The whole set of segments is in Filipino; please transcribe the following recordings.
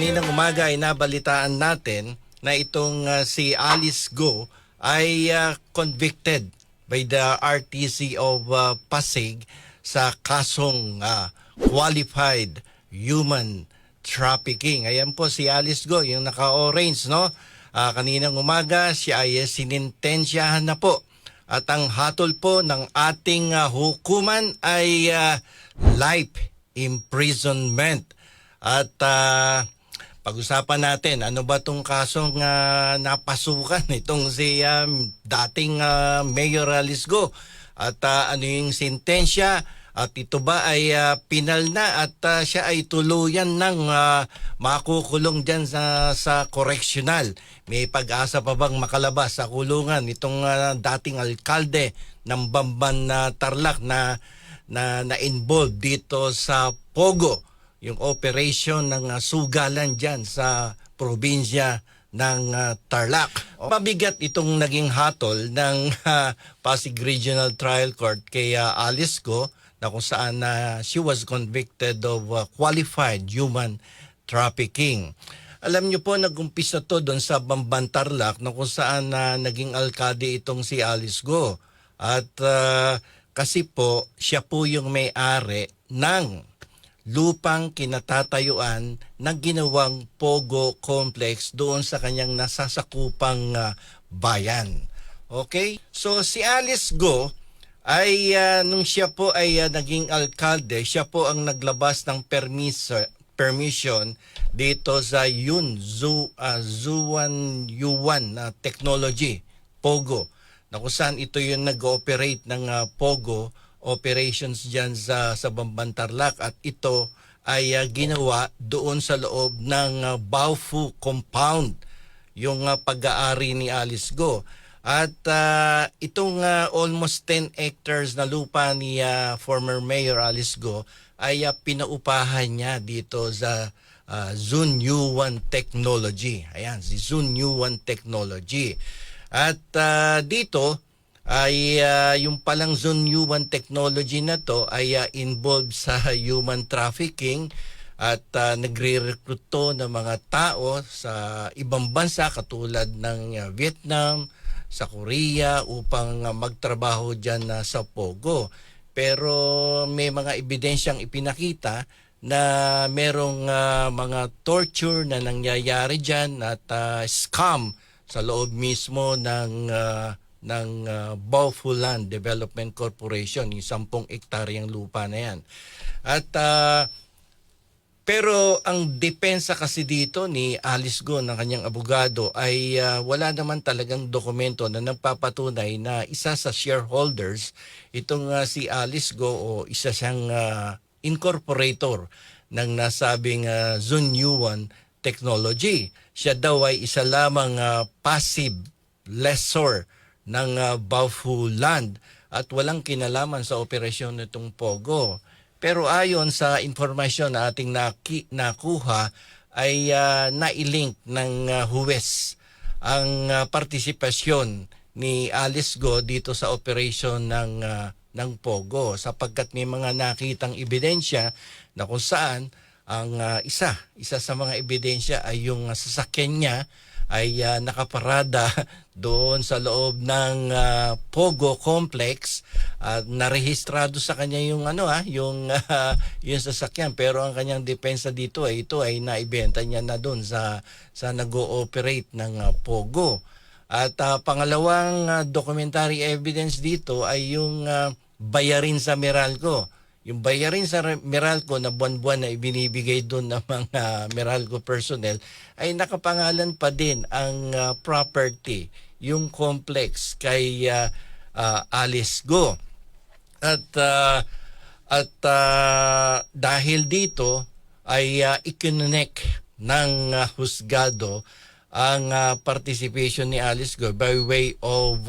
kaninang umaga ay nabalitaan natin na itong si Alice Go ay convicted by the RTC of Pasig sa kasong qualified human trafficking. Ayan po si Alice Go, yung naka-orange, no? Kaninang umaga siya ay sinintensyahan na po. At ang hatol po ng ating hukuman ay life imprisonment. At pag-usapan natin, ano ba itong kasong napasukan itong si dating Mayor Alice Go? At ano yung sentensya? At ito ba ay pinal na at siya ay tuluyan ng makukulong dyan sa correctional? May pag-asa pa bang makalabas sa kulungan itong dating alkalde ng Bamban Tarlac na involved dito sa Pogo, yung operation ng sugalan dyan sa probinsya ng Tarlac. Mabigat itong naging hatol ng Pasig Regional Trial Court kay Alice Go, na kung saan she was convicted of qualified human trafficking. Alam niyo po, nag-umpisa to doon sa Bamban Tarlac na kung saan naging alkalde itong si Alice Go. At kasi po, siya po yung may-ari ng lupang kinatatayuan na ginawang Pogo Complex doon sa kanyang nasasakupang bayan. Okay? So si Alice Go ay nung siya po ay naging alkalde, siya po ang naglabas ng permission dito sa Zuan Yuan Technology, Pogo, na kung saan ito yung nag-ooperate ng Pogo operations dyan sa Bamban Tarlac, at ito ay ginawa doon sa loob ng Baofu Compound, yung pag-aari ni Alice Go. At itong almost 10 hectares na lupa ni former Mayor Alice Go ay pinaupahan niya dito sa Zun Yuan Technology. Ayan, si Zun Yuan Technology. At dito ay yung palang Zun Yuan Technology na to ay involved sa human trafficking at nagre-recruit to ng mga tao sa ibang bansa katulad ng Vietnam, sa Korea upang magtrabaho dyan sa Pogo. Pero may mga ebidensyang ipinakita na merong mga torture na nangyayari dyan at scam sa loob mismo ng Baofu Land Development Corporation, yung 10 hektaryang lupa na yan. At pero ang depensa kasi dito ni Alice Go ng kanyang abogado ay wala naman talagang dokumento na nagpapatunay na isa sa shareholders itong si Alice Go o isa siyang incorporator ng nasabing Zun Yuan Technology. Siya daw ay isa lamang passive lessor ng Baofu Land at walang kinalaman sa operasyon nitong Pogo. Pero ayon sa informasyon na ating nakuha ay nailink ng huwes ang partisipasyon ni Alice Go dito sa operasyon ng Pogo, sapagkat may mga nakitang ebidensya na kung saan ang isa sa mga ebidensya ay yung sasakyan niya ay nakaparada doon sa loob ng Pogo Complex at narehistrado sa kanya yung yung sasakyan, pero ang kanyang depensa dito ay ito ay naibenta niya na doon sa nag-ooperate ng Pogo. At pangalawang documentary evidence dito ay yung bayarin sa Meralco. Yung bayarin sa Meralco na buwan-buwan na ibinibigay doon ng mga Meralco personnel ay nakapangalan pa din ang property, yung complex kay Alice Go. At dahil dito ay ikinonect ng husgado ang participation ni Alice Go by way of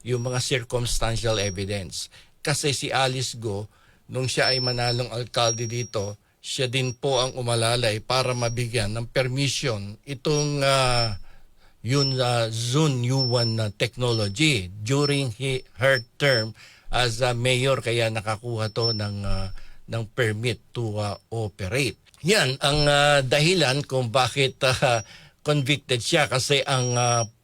yung mga circumstantial evidence. Kasi si Alice Go, nung siya ay manalong alkalde dito, siya din po ang umalalay para mabigyan ng permission itong Zun Yuan Technology during her term as mayor, kaya nakakuha to ng permit to operate. Yan ang dahilan kung bakit convicted siya kasi ang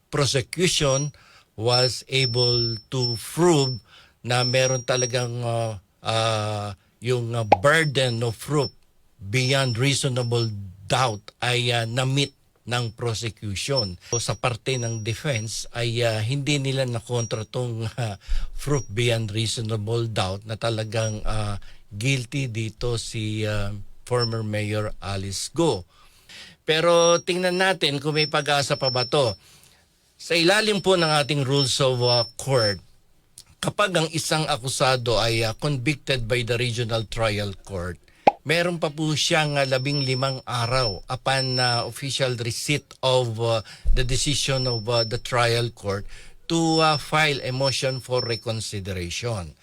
prosecution was able to prove na meron talagang yung burden of proof beyond reasonable doubt ay na-meet ng prosecution. So, sa parte ng defense ay hindi nila nakontra tong proof beyond reasonable doubt na talagang guilty dito si former Mayor Alice Go. Pero tingnan natin kung may pag-asa pa ba to. Sa ilalim po ng ating rules of court, kapag ang isang akusado ay convicted by the Regional Trial Court, meron pa po siyang 15 araw upon official receipt of the decision of the trial court to file a motion for reconsideration.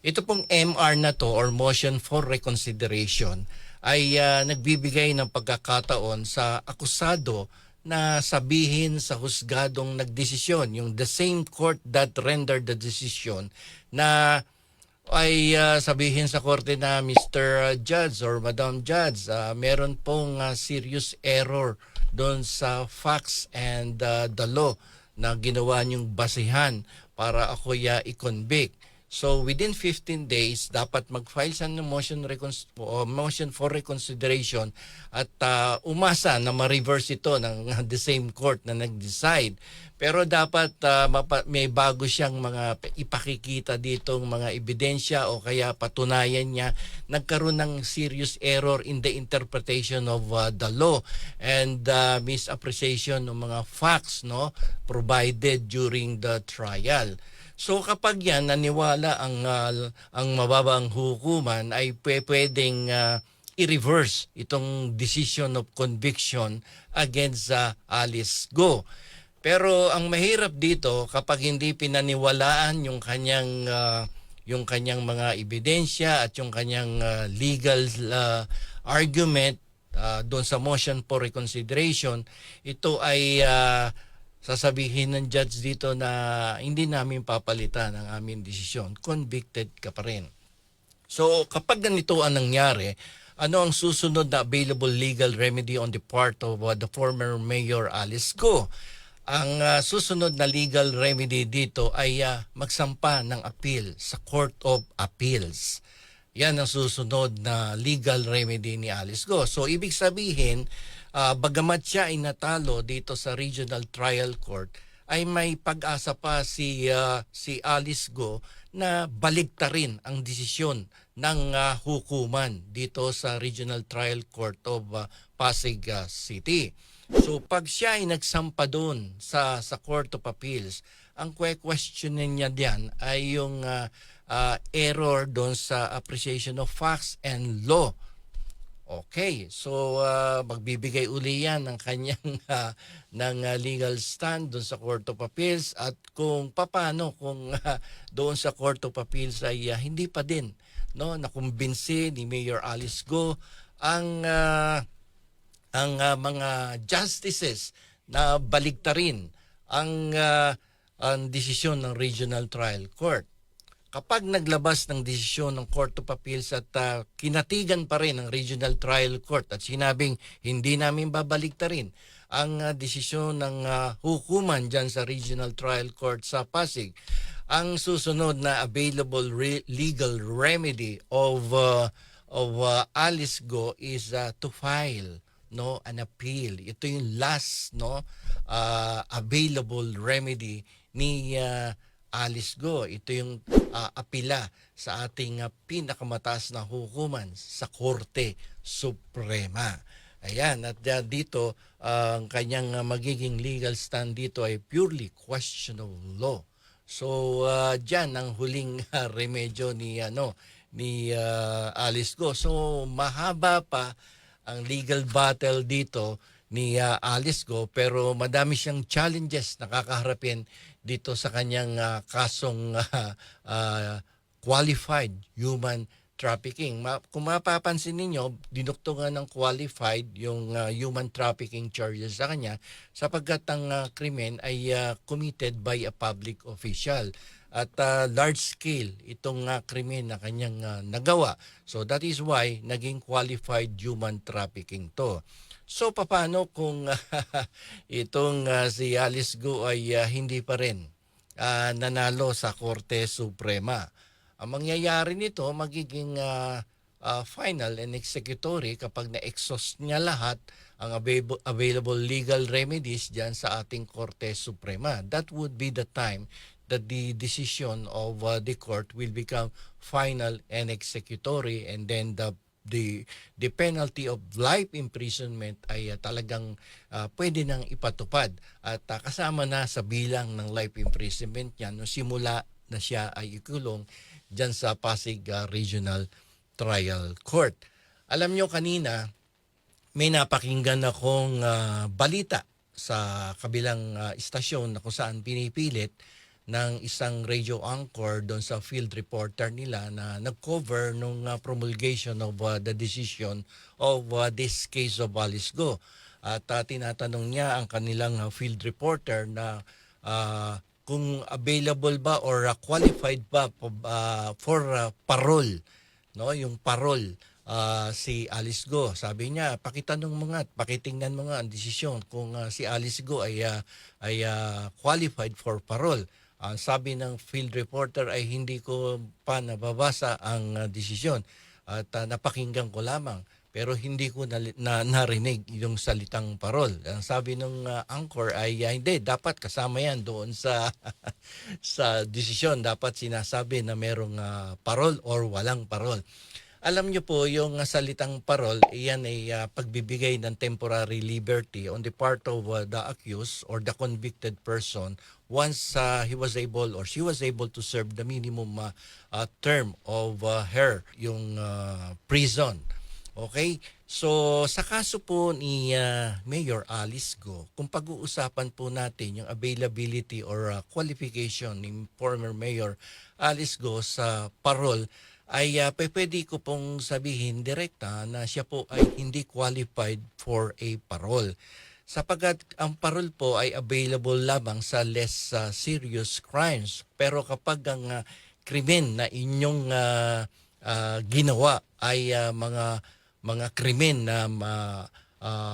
Ito pong MR na to or motion for reconsideration ay nagbibigay ng pagkakataon sa akusado na sabihin sa husgadong nagdesisyon, yung the same court that rendered the decision, na ay sabihin sa korte na Mr. Judge or Madam Judge, meron pong serious error doon sa facts and the law na ginawa niyong basihan para ako i-convict. So within 15 days, dapat mag-file siya ng motion for reconsideration at umasa na ma-reverse ito ng the same court na nag-decide. Pero dapat may bago siyang mga ipakikita ditong mga ebidensya o kaya patunayan niya nagkaroon ng serious error in the interpretation of the law and misappreciation ng mga facts provided during the trial. So kapag yan naniwala ang mababang hukuman ay pwedeng i-reverse itong decision of conviction against Alice Go. Pero ang mahirap dito kapag hindi pinaniwalaan yung kanyang mga ebidensya at yung kanyang legal argument doon sa motion for reconsideration, ito ay sasabihin ng judge dito na hindi namin papalitan ang aming desisyon, convicted ka pa rin. So kapag ganito ang nangyari, ano ang susunod na available legal remedy on the part of the former Mayor Alice Go? Ang susunod na legal remedy dito ay magsampa ng appeal sa Court of Appeals. Yan ang susunod na legal remedy ni Alice Go. So ibig sabihin, bagamat siya ay natalo dito sa Regional Trial Court, ay may pag-asa pa si Alice Go na baligtarin ang desisyon ng hukuman dito sa Regional Trial Court of Pasig City. So pag siya ay nagsampa doon sa Court of Appeals, ang questionin niya diyan ay yung error doon sa appreciation of facts and law. Okay, so magbibigay uli yan ng kanyang ng legal stand doon sa Court of Appeals at kung paano kung doon sa Court of Appeals ay hindi pa din nakumbinsi ni Mayor Alice Go ang mga justices na baligtarin ang desisyon ng Regional Trial Court. Kapag naglabas ng desisyon ng Court of Appeals at kinatigan pa rin ng Regional Trial Court at sinabing hindi namin babaligtarin ang desisyon ng hukuman dyan sa Regional Trial Court sa Pasig, ang susunod na available legal remedy of Alice Go is to file an appeal. Ito yung last available remedy ni Alice Go. Ito yung apila sa ating pinakamataas na hukuman sa Korte Suprema. Ayan, at dito ang kanyang magiging legal stand dito ay purely question of law. So diyan ang huling remedyo ni Alice Go. So mahaba pa ang legal battle dito ni Alice Go, pero madami siyang challenges na kakaharapin dito sa kanyang kasong qualified human trafficking. Kung mapapansin ninyo, dinuktungan ng qualified yung human trafficking charges sa kanya sapagkat ang krimen ay committed by a public official. at large scale itong krimen na kanyang nagawa. So that is why naging qualified human trafficking to. So paano kung itong si Alice Go ay hindi pa rin nanalo sa Korte Suprema? Ang mangyayari nito magiging final and executory kapag na-exhaust niya lahat ang available legal remedies dyan sa ating Korte Suprema. That would be the time that the decision of the court will become final and executory, and then the penalty of life imprisonment ay talagang pwede nang ipatupad at kasama na sa bilang ng life imprisonment niya no simula na siya ay ikulong dyan sa Pasig Regional Trial Court. Alam nyo kanina, may napakinggan akong balita sa kabilang istasyon na kung saan pinipilit ng isang radio anchor doon sa field reporter nila na nag-cover nung promulgation of the decision of this case of Alice Go. At tinatanong niya ang kanilang field reporter na kung available ba or qualified ba for parole, no, yung parole si Alice Go. Sabi niya, pakitanong mo nga, pakitingnan mo nga ang desisyon kung si Alice Go ay qualified for parole. Sabi ng field reporter ay hindi ko pa nababasa ang desisyon at napakinggan ko lamang pero hindi ko narinig yung salitang parol. Ang sabi ng anchor ay hindi, dapat kasama yan doon sa sa desisyon. Dapat sinasabi na merong parol or walang parol. Alam niyo po, yung salitang parol, iyan ay pagbibigay ng temporary liberty on the part of the accused or the convicted person once he was able or she was able to serve the minimum term of yung prison. Okay? So, sa kaso po ni Mayor Alice Go, kung pag-uusapan po natin yung availability or qualification ni former Mayor Alice Go sa parol, ay pwede ko pong sabihin direkta na siya po ay hindi qualified for a parole. Sapagat ang parole po ay available lamang sa less serious crimes. Pero kapag ang krimen na inyong ginawa ay mga krimen na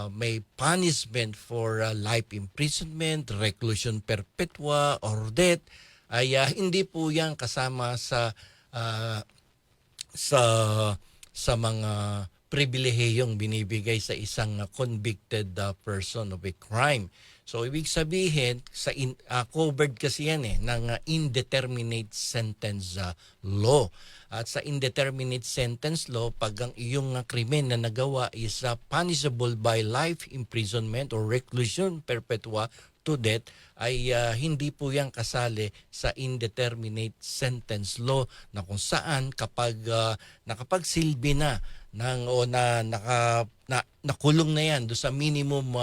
may punishment for life imprisonment, reclusion perpetua, or death, ay hindi po yan kasama sa mga pribilehiyong binibigay sa isang convicted person of a crime. So ibig sabihin covered kasi yan ng indeterminate sentence law. At sa indeterminate sentence law, pag ang iyong krimen na nagawa is punishable by life imprisonment or reclusion perpetua to death, ay hindi po yan kasali sa indeterminate sentence law na kung saan kapag nakapagsilbi na nakulong na yan do sa minimum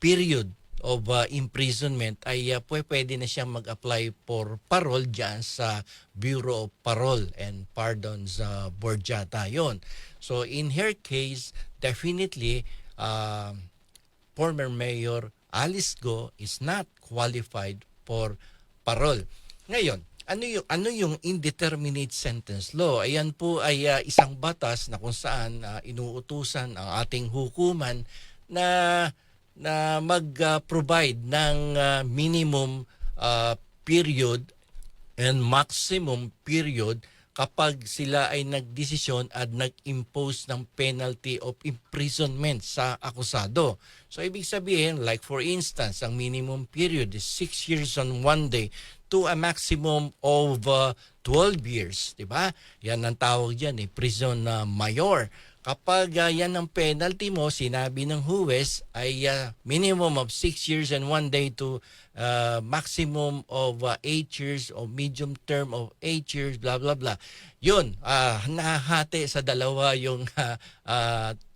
period of imprisonment ay pwede na siyang mag-apply for parole dyan sa Bureau of Parole and Pardons Board yata yun. So in her case, definitely former Mayor Alice Go is not qualified for parole. Ngayon, ano yung indeterminate sentence law? Ayan po ay isang batas na kung saan inuutusan ang ating hukuman na mag-provide ng minimum period and maximum period kapag sila ay nagdesisyon at nag-impose ng penalty of imprisonment sa akusado. So ibig sabihin, like for instance, ang minimum period is 6 years and 1 day to a maximum of 12 years. Diba? Yan ang tawag dyan, prison mayor. Kapag yan ang penalty mo, sinabi ng huwes ay minimum of 6 years and 1 day to maximum of 8 years or medium term of 8 years, blah, blah, blah. Yun, nahati sa dalawa yung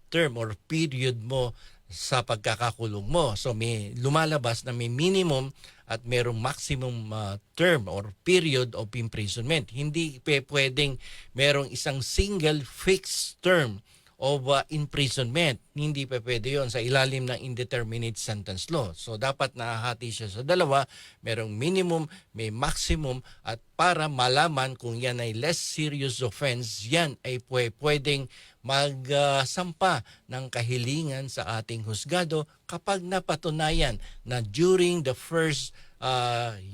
term or period mo sa pagkakakulong mo. So may lumalabas na may minimum at merong maximum term or period of imprisonment. Hindi pwedeng merong isang single fixed term of imprisonment. Hindi pa pwede yon sa ilalim ng indeterminate sentence law. So dapat nahahati siya sa dalawa, merong minimum, may maximum, at para malaman kung yan ay less serious offense, yan ay pwedeng magsampa ng kahilingan sa ating husgado kapag napatunayan na during the first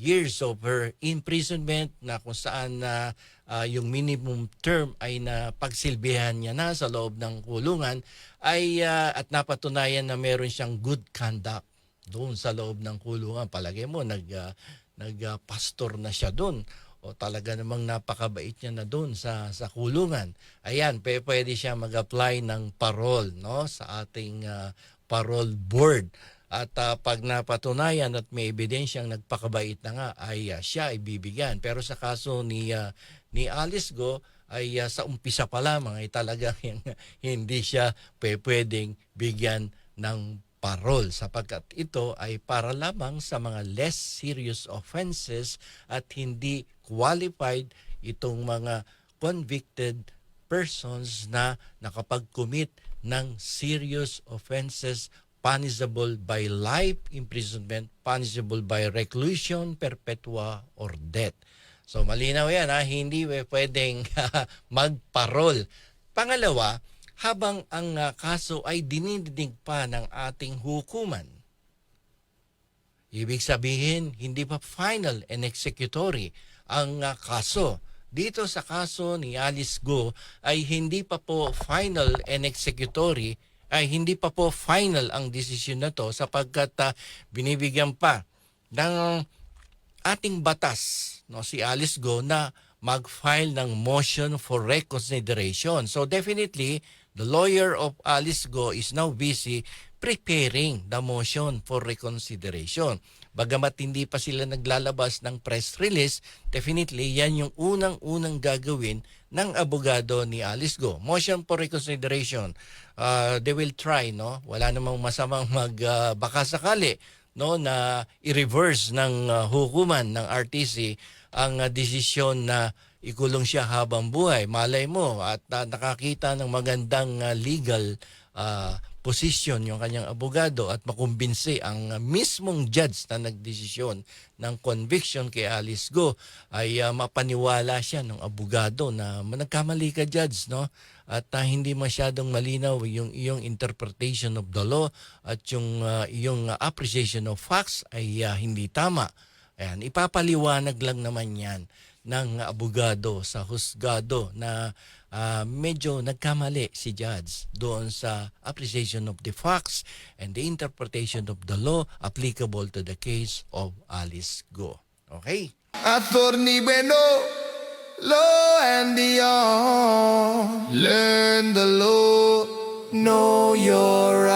years of her imprisonment na kung saan yung minimum term ay napagsilbihan niya na sa loob ng kulungan ay at napatunayan na meron siyang good conduct doon sa loob ng kulungan. Palagay mo nagpastor na siya doon o talaga namang napakabait niya na doon sa kulungan. Ayan, pwede siya mag-apply ng parole, no, sa ating parole board. At pag napatunayan at may ebidensyang nagpakabait na nga ay siya ay bibigyan. Pero sa kaso ni Alice Go ay sa umpisa pa lamang ay talagang hindi siya pwedeng bigyan ng parol sapagkat ito ay para lamang sa mga less serious offenses at hindi qualified itong mga convicted persons na nakapag-commit ng serious offenses punishable by life imprisonment, punishable by reclusion perpetua or death. So malinaw yan, hindi pwedeng magparol. Pangalawa, habang ang kaso ay dinidinig pa ng ating hukuman. Ibig sabihin, hindi pa final and executory ang kaso. Dito sa kaso ni Alice Go ay hindi pa po final and executory, ay hindi pa po final ang desisyon na to sapagkat binibigyan pa ng ating batas, no, si Alice Go na mag-file ng motion for reconsideration. So definitely, the lawyer of Alice Go is now busy preparing the motion for reconsideration. Bagamat hindi pa sila naglalabas ng press release, definitely yan yung unang-unang gagawin ng abogado ni Alice Go. Motion for reconsideration. They will try, no? Wala namang masamang baka sakali, no, na i-reverse ng hukuman ng RTC ang desisyon na ikulong siya habang buhay. Malay mo at nakakita ng magandang legal position yung kanyang abogado at makumbinsi ang mismong judge na nagdesisyon ng conviction kay Alice Go ay mapaniwala siya ng abogado na nagkamali ka, judge, no? At hindi masyadong malinaw yung iyong interpretation of the law at yung iyong appreciation of facts ay hindi tama. Ayan, ipapaliwanag lang naman yan ng abogado sa husgado na medyo nagkamali si judge doon sa appreciation of the facts and the interpretation of the law applicable to the case of Alice Go. Okay? Attorney Bueno, law and beyond. Learn the law, know your